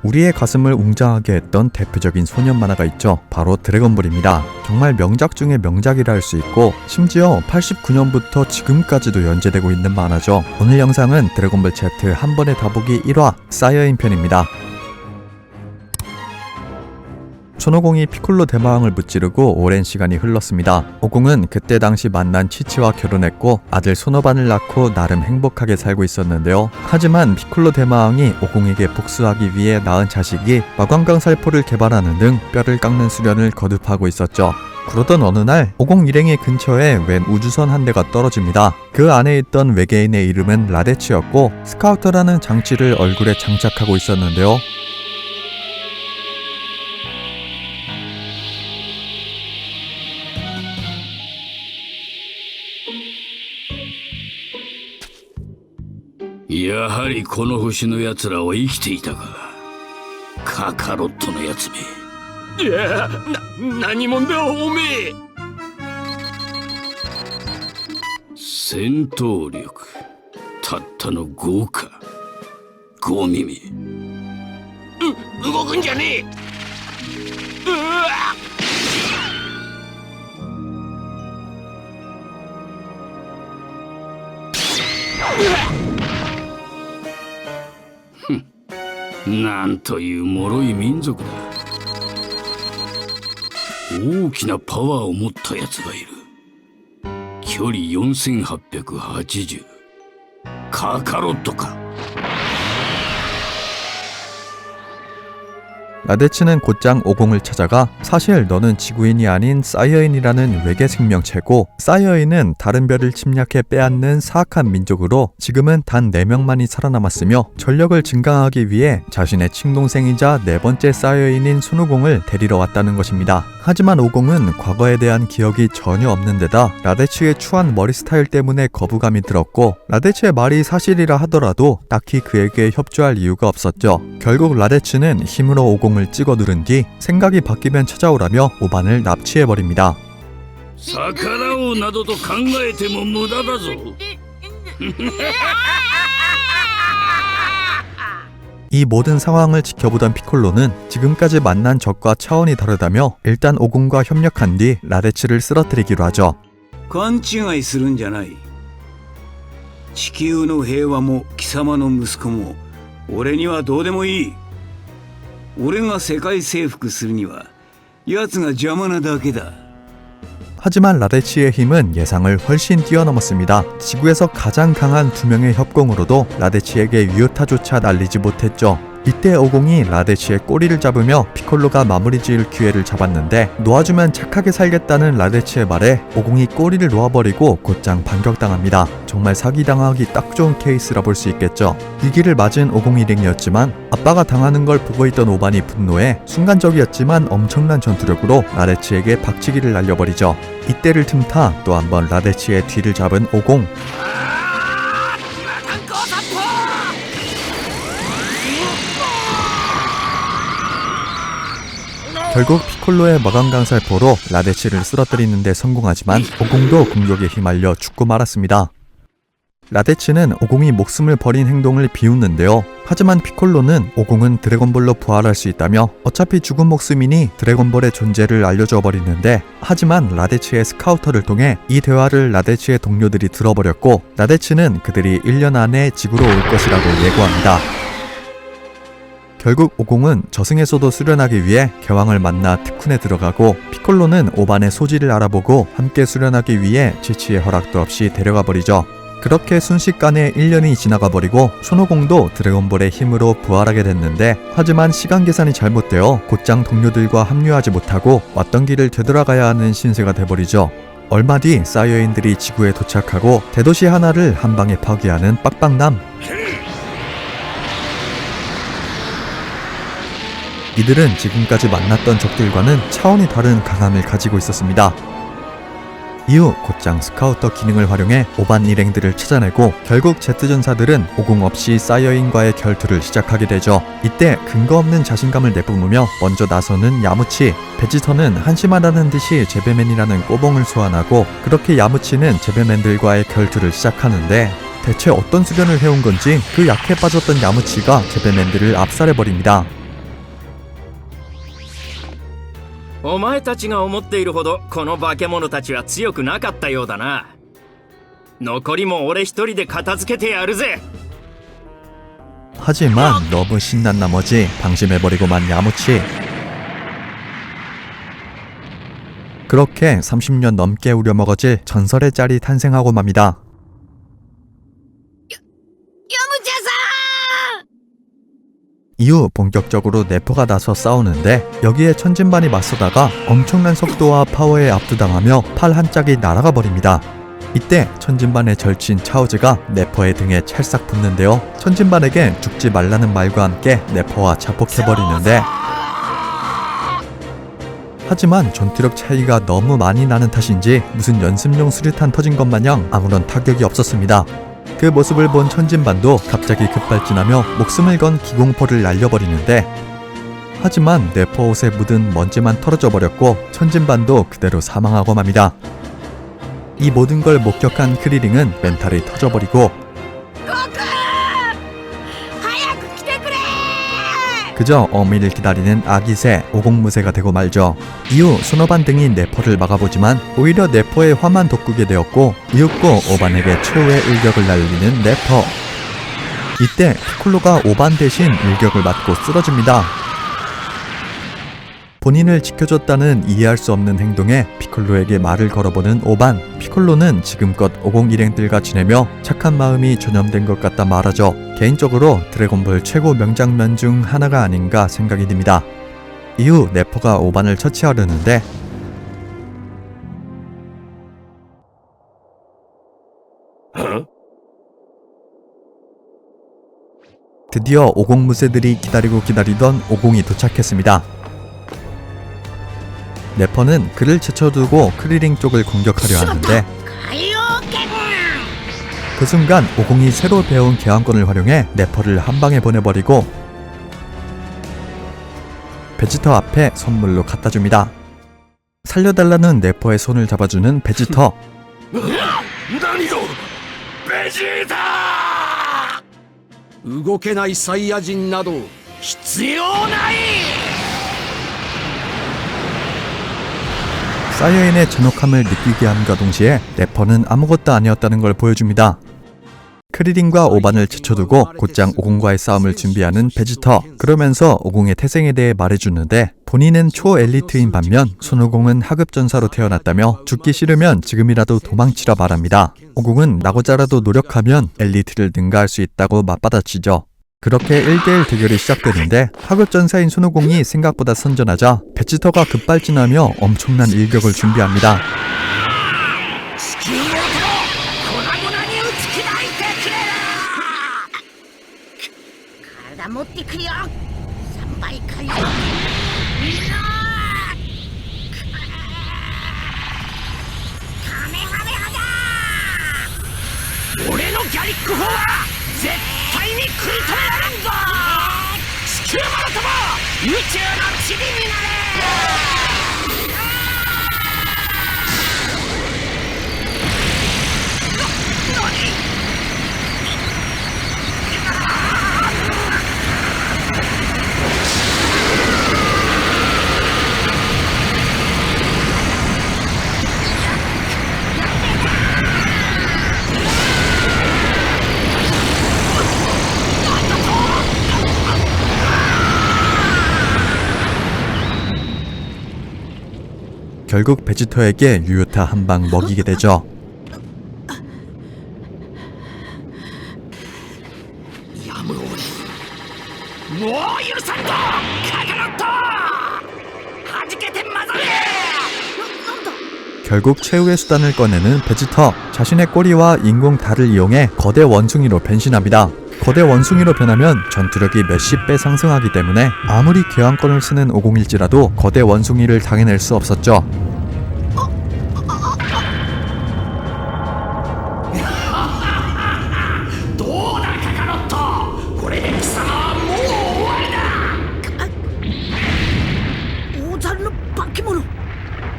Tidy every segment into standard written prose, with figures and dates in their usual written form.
우리의 가슴을 웅장하게 했던 대표적인 소년 만화가 있죠. 바로 드래곤볼입니다. 정말 명작 중의 명작이라 할 수 있고 심지어 89년부터 지금까지도 연재되고 있는 만화죠. 오늘 영상은 드래곤볼 Z 한 번에 다 보기 1화 사이어인 편입니다. 손오공이 피콜로 대마왕을 무찌르고 오랜 시간이 흘렀습니다. 오공은 그때 당시 만난 치치와 결혼했고 아들 손오반을 낳고 나름 행복하게 살고 있었는데요. 하지만 피콜로 대마왕이 오공에게 복수하기 위해 낳은 자식이 마광강살포를 개발하는 등 뼈를 깎는 수련을 거듭하고 있었죠. 그러던 어느 날 오공 일행의 근처에 웬 우주선 한 대가 떨어집니다. 그 안에 있던 외계인의 이름은 라데츠였고 스카우터라는 장치를 얼굴에 장착하고 있었는데요.やはりこの星の奴らは生きていたか。カカロットのやつめ。いや、何者だおめえ。戦闘力たったの5か。5耳。動くんじゃねえ。うわっ。なんという脆い民族だ。大きなパワーを持ったやつがいる。距離4880。カカロットか。 라데츠는 곧장 오공을 찾아가 사실 너는 지구인이 아닌 사이어인이라는 외계 생명체고 사이어인은 다른 별을 침략해 빼앗는 사악한 민족으로 지금은 단 4명만이 살아남았으며 전력을 증강하기 위해 자신의 친동생이자 4번째 사이어인인 손오공을 데리러 왔다는 것입니다. 하지만 오공은 과거에 대한 기억이 전혀 없는 데다 라데츠의 추한 머리 스타일 때문에 거부감이 들었고 라데츠의 말이 사실이라 하더라도 딱히 그에게 협조할 이유가 없었죠. 결국 라데츠는 힘으로 오공을 찍어 누른 뒤 생각이 바뀌면 찾아오라며 오반을 납치해버립니다. 逆らおうなどと考えても無駄だぞ。 이 모든 상황을 지켜보던 피콜로는 지금까지 만난 적과 차원이 다르다며 일단 오공과 협력한 뒤 라데츠를 쓰러뜨리기로 하죠. 勘違いするんじゃない。地球の平和も貴様の息子も俺にはどうでもいい。俺が世界征服するには奴が邪魔なだけだ。 하지만 라데츠의 힘은 예상을 훨씬 뛰어넘었습니다. 지구에서 가장 강한 2명의 협공으로도 라데츠에게 위효타조차 날리지 못했죠. 이때 오공이 라데츠의 꼬리를 잡으며 피콜로가 마무리 지을 기회를 잡았는데 놓아주면 착하게 살겠다는 라데츠의 말에 오공이 꼬리를 놓아버리고 곧장 반격당합니다. 정말 사기당하기 딱 좋은 케이스라 볼 수 있겠죠. 위기를 맞은 오공 일행이었지만 아빠가 당하는 걸 보고 있던 오반이 분노해 순간적이었지만 엄청난 전투력으로 라데츠에게 박치기를 날려버리죠. 이때를 틈타 또 한 번 라데츠의 뒤를 잡은 오공. 결국 피콜로의 마광강살포로 라데츠를 쓰러뜨리는 데 성공하지만 오공도 공격에 휘말려 죽고 말았습니다. 라데츠는 오공이 목숨을 버린 행동을 비웃는데요. 하지만 피콜로는 오공은 드래곤볼로 부활할 수 있다며 어차피 죽은 목숨이니 드래곤볼의 존재를 알려줘 버리는데 하지만 라데츠의 스카우터를 통해 이 대화를 라데츠의 동료들이 들어버렸고 라데츠는 그들이 1년 안에 지구로 올 것이라고 예고합니다. 결국 오공은 저승에서도 수련하기 위해 개왕을 만나 특훈에 들어가고 피콜로는 오반의 소질을 알아보고 함께 수련하기 위해 치치의 허락도 없이 데려가 버리죠. 그렇게 순식간에 1년이 지나가 버리고 손오공도 드래곤볼의 힘으로 부활하게 됐는데 하지만 시간 계산이 잘못되어 곧장 동료들과 합류하지 못하고 왔던 길을 되돌아가야 하는 신세가 돼버리죠. 얼마 뒤 사이어인들이 지구에 도착하고 대도시 하나를 한방에 파괴하는 빡빡남. 이들은 지금까지 만났던 적들과는 차원이 다른 강함을 가지고 있었습니다. 이후 곧장 스카우터 기능을 활용해 오반 일행들을 찾아내고 결국 Z전사들은 오공 없이 사이어인과의 결투를 시작하게 되죠. 이때 근거 없는 자신감을 내뿜으며 먼저 나서는 야무치, 베지터는 한심하다는 듯이 제베맨이라는 꼬봉을 소환하고 그렇게 야무치는 제베맨들과의 결투를 시작하는데 대체 어떤 수련을 해온 건지 그 약해 빠졌던 야무치가 제베맨들을 압살해버립니다. お前たちが思っているほどこの化け物たちは強くなかったようだな。残りも俺一人で片付けてやるぜ。 하지만 너무 신난 나머지 방심해버리고만 야무치. 그렇게 30년 넘게 우려먹어질 전설의 짤이 탄생하고 맙니다. 이후 본격적으로 네퍼가 나서 싸우는데 여기에 천진반이 맞서다가 엄청난 속도와 파워에 압도당하며 팔 한 짝이 날아가 버립니다. 이때 천진반의 절친 차오즈가 네퍼의 등에 찰싹 붙는데요. 천진반에게 죽지 말라는 말과 함께 네퍼와 자폭해버리는데 하지만 전투력 차이가 너무 많이 나는 탓인지 무슨 연습용 수류탄 터진 것 마냥 아무런 타격이 없었습니다. 그 모습을 본 천진반도 갑자기 급발진하며 목숨을 건 기공포를 날려버리는데 하지만 네퍼 옷에 묻은 먼지만 털어져 버렸고 천진반도 그대로 사망하고 맙니다. 이 모든 걸 목격한 크리링은 멘탈이 터져버리고 그저 어미를 기다리는 아기새 오공무새가 되고 말죠. 이후 순호반 등이 네퍼를 막아보지만 오히려 네퍼의 화만 돋구게 되었고 이윽고 오반에게 최후의 일격을 날리는 네퍼. 이때 피콜로가 오반 대신 일격을 맞고 쓰러집니다. 본인을 지켜줬다는 이해할 수 없는 행동에 피콜로에게 말을 걸어보는 오반. 피콜로는 지금껏 50 일행들과 지내며 착한 마음이 전염된 것 같다 말하죠. 개인적으로 드래곤볼 최고 명장면 중 하나가 아닌가 생각이 듭니다. 이후 네퍼가 오반을 처치하려는데 드디어 50 무새들이 기다리던 50이 도착했습니다. 네퍼는 그를 제쳐두고 크리링 쪽을 공격하려 하는데 그 순간 50이 새로 배운 개항권을 활용해 네퍼를 한방에 보내버리고 베지터 앞에 선물로 갖다줍니다. 살려달라는 네퍼의 손을 잡아주는 베지터. 何をベジータ動けないサイヤ人など必要ない 사이어인의 잔혹함을 느끼게 함과 동시에 네퍼는 아무것도 아니었다는 걸 보여줍니다. 크리링과 오반을 제쳐두고 곧장 오공과의 싸움을 준비하는 베지터. 그러면서 오공의 태생에 대해 말해주는데 본인은 초엘리트인 반면 손오공은 하급전사로 태어났다며 죽기 싫으면 지금이라도 도망치라 말합니다. 오공은 나고자라도 노력하면 엘리트를 능가할 수 있다고 맞받아치죠. 그렇게 1대1 대결이 시작되는데 하급전사인 손오공이 생각보다 선전하자 베지터가 급발진하며 엄청난 일격을 준비합니다. 持ってくるよ3倍回復カメハメハだ俺のギャリック砲は絶対に食い止められんぞ地球マルトも宇宙のチビになれ 결국 베지터에게 유효타 한 방 먹이게 되죠. 결국 최후의 수단을 꺼내는 베지터. 자신의 꼬리와 인공 달을 이용해 거대 원숭이로 변신합니다. 거대 원숭이로 변하면 전투력이 몇십 배 상승하기 때문에 아무리 교환권을 쓰는 50일지라도 거대 원숭이를 당해낼 수 없었죠.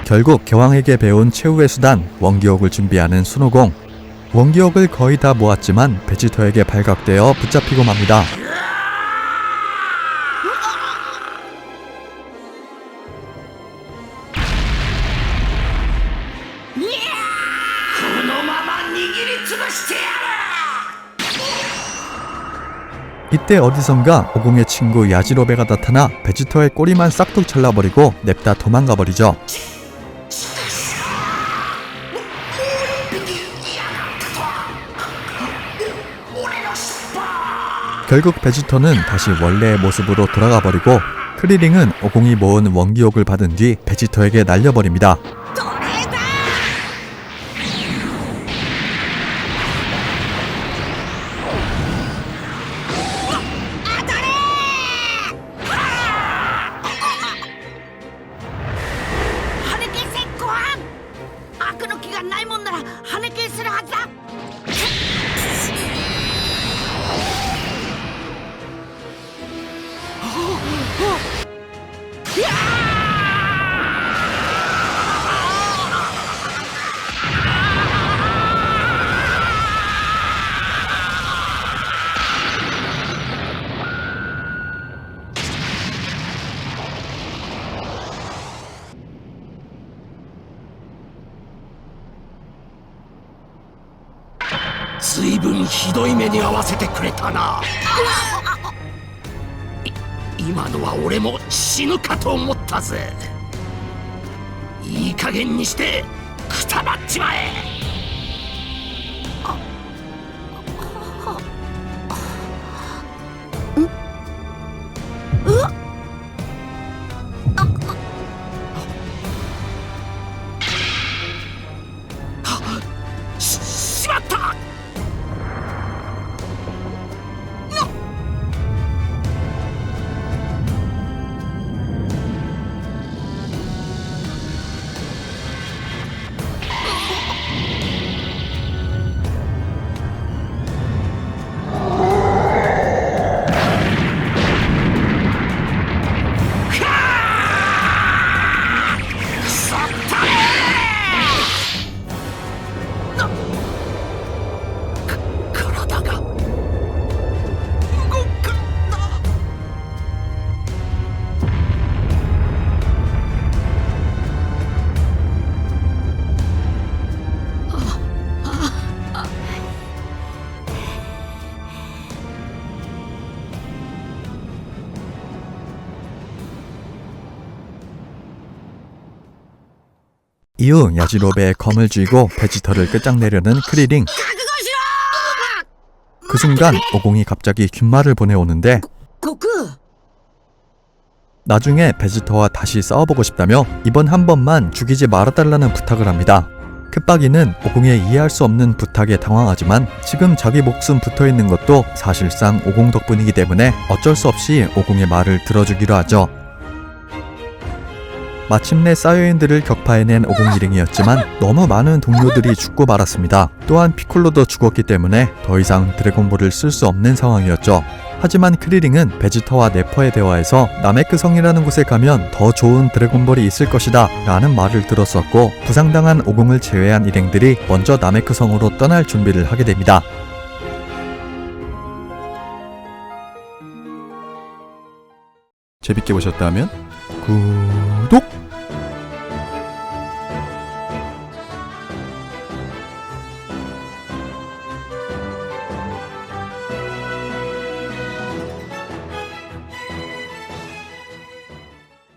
결국 개왕에게 배운 최후의 수단 원기옥을 준비하는 손오공. 원기옥을 거의 다 모았지만 베지터에게 발각되어 붙잡히고 맙니다. 이때 어디선가 오공의 친구 야지로베가 나타나 베지터의 꼬리만 싹둑 잘라버리고 냅다 도망가버리죠. 결국 베지터는 다시 원래의 모습으로 돌아가버리고 크리링은 오공이 모은 원기옥을 받은 뒤 베지터에게 날려버립니다. 奴隷だ 跳ね消せご飯悪の気がないもんなら跳ね消せるはずだ随分ひどい目に遭わせてくれたな。今のは俺も死ぬかと思ったぜ。いい加減にしてくたばっちまえ。しまった。体が動かない。이후 야지로베의 검을 쥐고 베지터를 끝장내려는 크리링. 覚悟しろ 그 순간 오공이 갑자기 귓말을 보내오는데 悟空 나중에 베지터와 다시 싸워보고 싶다며 이번 한 번만 죽이지 말아달라는 부탁을 합니다. 크빠기는 오공의 이해할 수 없는 부탁에 당황하지만 지금 자기 목숨 붙어있는 것도 사실상 오공 덕분이기 때문에 어쩔 수 없이 오공의 말을 들어주기로 하죠. 마침내 사이어인들을 격파해낸 오공 일행이었지만 너무 많은 동료들이 죽고 말았습니다. 또한 피콜로도 죽었기 때문에 더 이상 드래곤볼을 쓸 수 없는 상황이었죠. 하지만 크리링은 베지터와 네퍼의 대화에서 나메크 성이라는 곳에 가면 더 좋은 드래곤볼이 있을 것이다 라는 말을 들었었고 부상당한 오공을 제외한 일행들이 먼저 나메크 성으로 떠날 준비를 하게 됩니다. 재밌게 보셨다면 굿